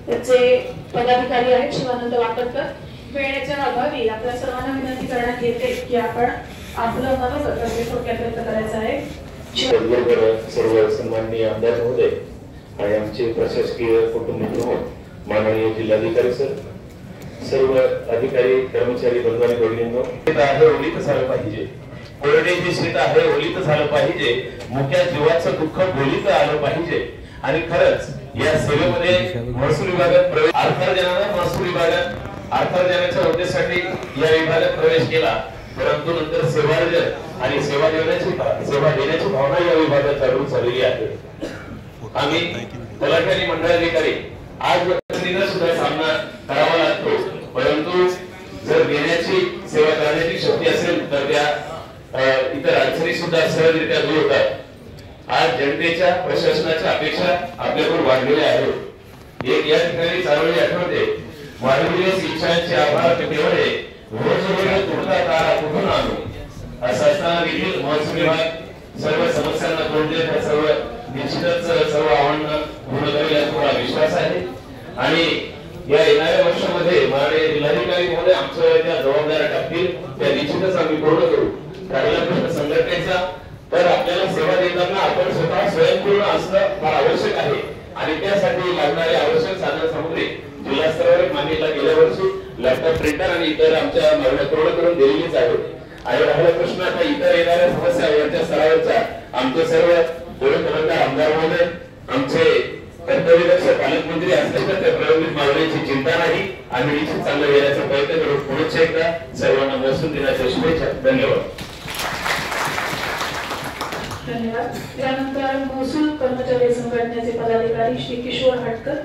त्याचे पदाधिकारी आहेत शिवानंद वाकडकर। वेळेच्या अभावी आपल्या सर्वांना विनंती करण्यात येते की आपण आपलं मनोगत थोडक्यात व्यक्त करायचं आहे। सर्व सन्माननीय आमदार महोदय आणि आमचे प्रशासकीय कुटुंब माननीय जिल्हाधिकारी सर, सर्व अधिकारी कर्मचारी बंधू आणि भगिनींनो, आहे ओलीत झालं पाहिजे, कोरडे जे शेत आहे ओलीत झालं पाहिजे, मुख्या जीवाचं दुःख बोलीत आलं पाहिजे। आणि खरंच या सेवेमध्ये महसूल विभागात प्रवेश अर्थार्जनाला महसूल विभागात अर्थार्जनाच्या उद्देशासाठी या विभागात प्रवेश केला, परंतु नंतर सेवार्जन आणि सेवा देण्याची भावना या विभागात जागृत झालेली आहे। आम्ही तलाठी आणि मंडळाधिकारी आज सुद्धा सामना करावा लागतो, परंतु जर देण्याची सेवा करण्याची शक्ती असेल तर त्या इतर अडचणी सुद्धा सहजरित्या दूर होतात। आज जनतेच्या प्रशासनाच्या अपेक्षा आपल्याकडून वाढलेल्या आहेत। एक या ठिकाणी चालवली आठवते, वाढलेल्या इच्छांचे आभार केवळे रोज तुटता तारा कुठून आणू, असं असताना देखील महसूल विभाग सर्व समस्यांना तोंड देत सर्व निश्चितच सर्व आव्हानांना पूर्ण करेल याचा मला विश्वास आहे। आणि या येणाऱ्या वर्षामध्ये माननीय जिल्हाधिकारी महोदय आमच्या त्या जबाबदाऱ्या टाकतील त्या निश्चितच आम्ही पूर्ण करू। राहिला प्रश्न संघटनेचा, तर आपल्याला सेवा देताना आपण स्वतः स्वयंपूर्ण असणं फार आवश्यक आहे आणि त्यासाठी लागणारी आवश्यक साधन सामुग्री जिल्हा स्तरावर मान्यता गेल्या वर्षी लॅपटॉप, प्रिंटर आणि इतर आमच्या मागण्या पूर्ण करून दिलेलीच आहे। आणि राहिला प्रश्न आता इतर येणाऱ्या समस्या वरच्या स्तरावरच्या आमचे सर्व दोन आमदार महोदय, आमचे कर्तव्यदक्ष पालकमंत्री असल्याच्या त्या प्रलंबित मागण्यांची चिंता नाही, आम्ही निश्चित चांगलं घेण्याचा प्रयत्न करू। पुढच्या एकदा सर्वांना महसूल दिनाच्या शुभेच्छा। धन्यवाद। धन्यवाद। त्यानंतर महसूल कर्मचारी संघटनेचे पदाधिकारी श्री किशोर हटकर।